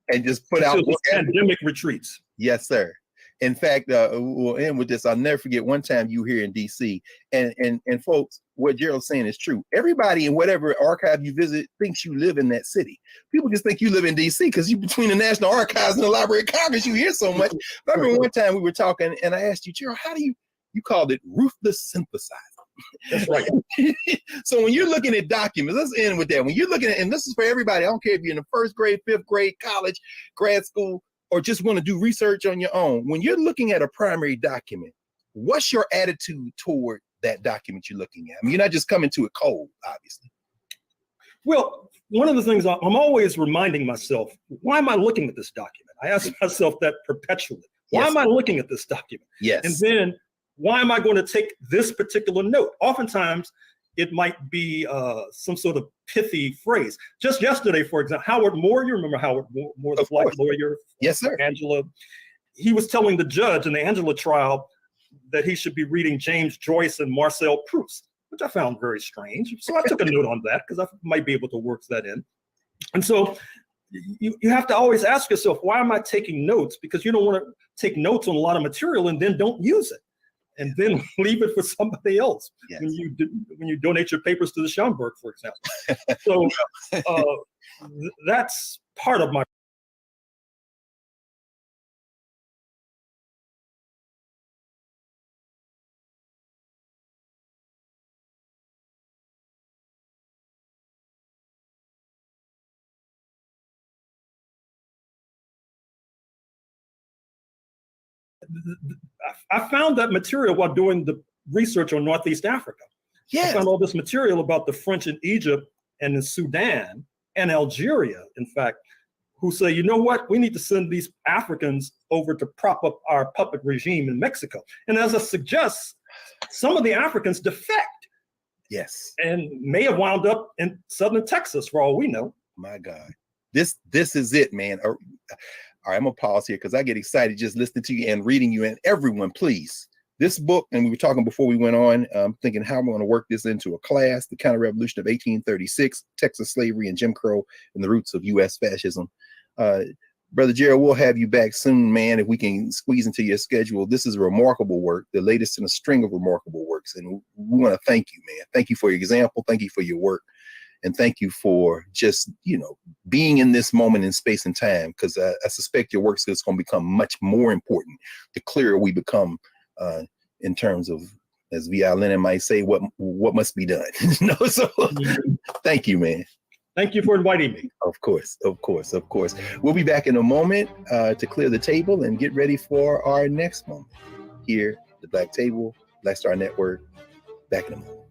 And just put out pandemic retreats. Yes, sir. In fact, we'll end with this. I'll never forget one time you were here in DC, and folks, what Gerald's saying is true. Everybody in whatever archive you visit thinks you live in that city. People just think you live in DC because you're between the National Archives and the Library of Congress. You hear so much. I remember one time we were talking, and I asked you, Gerald, how do you called it ruthless synthesizer? That's right. So when you're looking at documents, let's end with that. When you're looking at, and this is for everybody, I don't care if you're in the first grade, fifth grade, college, grad school, or just want to do research on your own. When you're looking at a primary document, what's your attitude toward that document you're looking at? I mean, you're not just coming to it cold, obviously. Well, one of the things I'm always reminding myself, why am I looking at this document? I ask myself that perpetually. Why am I looking at this document? Yes. And then why am I going to take this particular note? Oftentimes, it might be some sort of pithy phrase. Just yesterday, for example, Howard Moore, you remember Howard Moore, the black lawyer? Yes, sir. Angela. He was telling the judge in the Angela trial that he should be reading James Joyce and Marcel Proust, which I found very strange. So I took a note on that because I might be able to work that in. And so you have to always ask yourself, why am I taking notes? Because you don't want to take notes on a lot of material and then don't use it. and then leave it for somebody else. Yes. When you donate your papers to the Schomburg, for example. So that's part of my. I found that material while doing the research on Northeast Africa. Yes. I found all this material about the French in Egypt and in Sudan and Algeria, in fact, who say, you know what, we need to send these Africans over to prop up our puppet regime in Mexico. And as I suggest, some of the Africans defect. Yes. And may have wound up in southern Texas, for all we know. My God. This is it, man. All right, I'm gonna pause here because I get excited just listening to you and reading you. And everyone, please, this book, and we were talking before we went on, thinking how I'm going to work this into a class, The Counter-Revolution of 1836, Texas Slavery and Jim Crow and the Roots of U.S. Fascism. Brother Gerald, we'll have you back soon, man, if we can squeeze into your schedule. This is a remarkable work, the latest in a string of remarkable works. And we want to thank you, man. Thank you for your example. Thank you for your work. And thank you for just, being in this moment in space and time, because I suspect your work is going to become much more important the clearer we become in terms of, as V.I. Lenin might say, what must be done. So thank you, man. Thank you for inviting me. Of course. We'll be back in a moment to clear the table and get ready for our next moment here, the Black Table, Black Star Network. Back in a moment.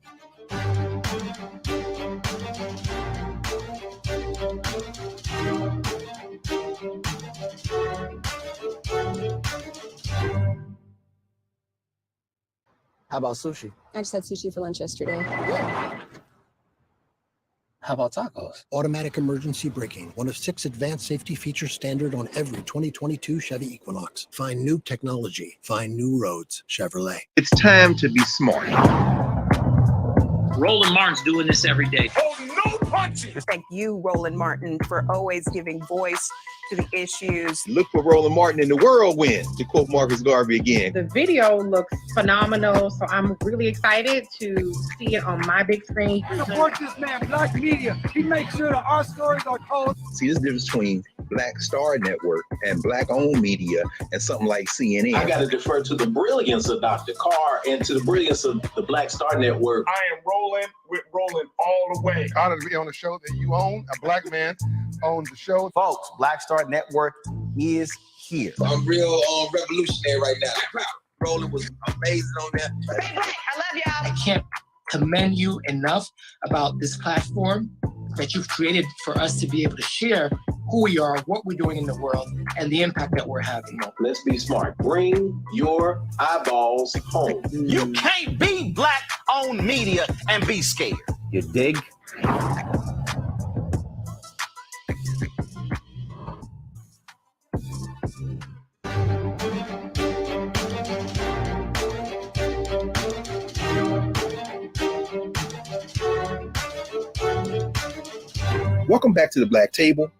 How about sushi? I just had sushi for lunch yesterday. How about tacos? Automatic emergency braking, one of 6 advanced safety features standard on every 2022 Chevy Equinox. Find new technology. Find new roads. Chevrolet. It's time to be smart. Roland Martin's doing this every day. Oh, no punches! Thank you, Roland Martin, for always giving voice to the issues. Look for Roland Martin in the whirlwind, to quote Marcus Garvey again. The video looks phenomenal, so I'm really excited to see it on my big screen. Support this man, Black Media. He makes sure that our stories are told. See, there's a difference between Black Star Network and Black-owned media and something like CNN. I got to defer to the brilliance of Dr. Carr and to the brilliance of the Black Star Network. I am rolling with Roland all the way. Honored to be on a show that you own. A Black man owns the show. Folks, Black Star Network is here. I'm real revolutionary right now. Roland was amazing on there. I love y'all. I can't commend you enough about this platform that you've created for us to be able to share who we are, what we're doing in the world, and the impact that we're having. Let's be smart. Bring your eyeballs home. You can't be Black-owned media and be scared. You dig? Welcome back to the Black Table.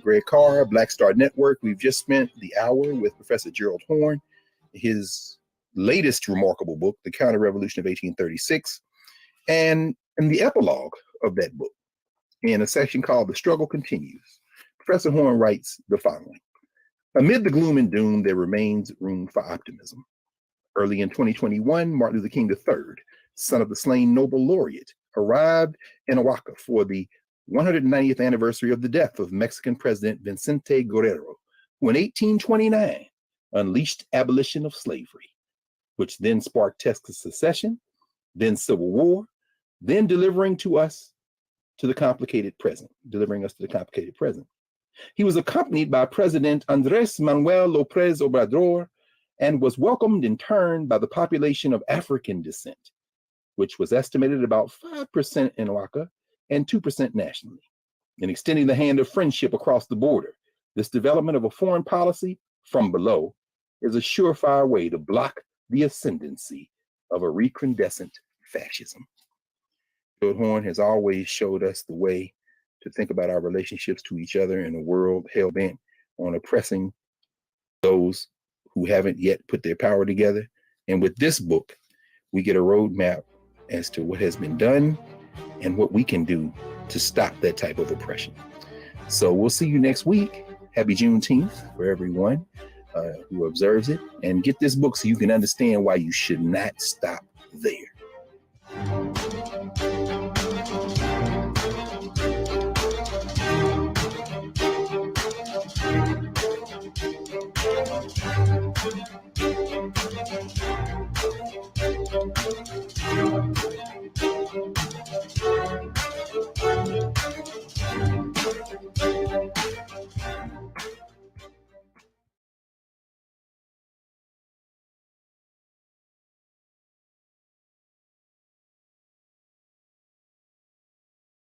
Greg Carr, Black Star Network. We've just spent the hour with Professor Gerald Horne, his latest remarkable book, The Counter-Revolution of 1836, and in the epilogue of that book, in a section called The Struggle Continues, Professor Horne writes the following. Amid the gloom and doom, there remains room for optimism. Early in 2021, Martin Luther King III, son of the slain Nobel laureate, arrived in Oaxaca for the 190th anniversary of the death of Mexican President Vicente Guerrero, who in 1829 unleashed abolition of slavery, which then sparked Texas secession, then Civil War, then delivering us to the complicated present. He was accompanied by President Andrés Manuel López Obrador and was welcomed in turn by the population of African descent, which was estimated about 5% in Oaxaca and 2% nationally. In extending the hand of friendship across the border, this development of a foreign policy from below is a surefire way to block the ascendancy of a recrudescent fascism. Gerald Horne has always showed us the way to think about our relationships to each other in a world hell-bent on oppressing those who haven't yet put their power together And with this book, we get a roadmap as to what has been done and what we can do to stop that type of oppression. So we'll see you next week. Happy Juneteenth for everyone who observes it. And get this book so you can understand why you should not stop there.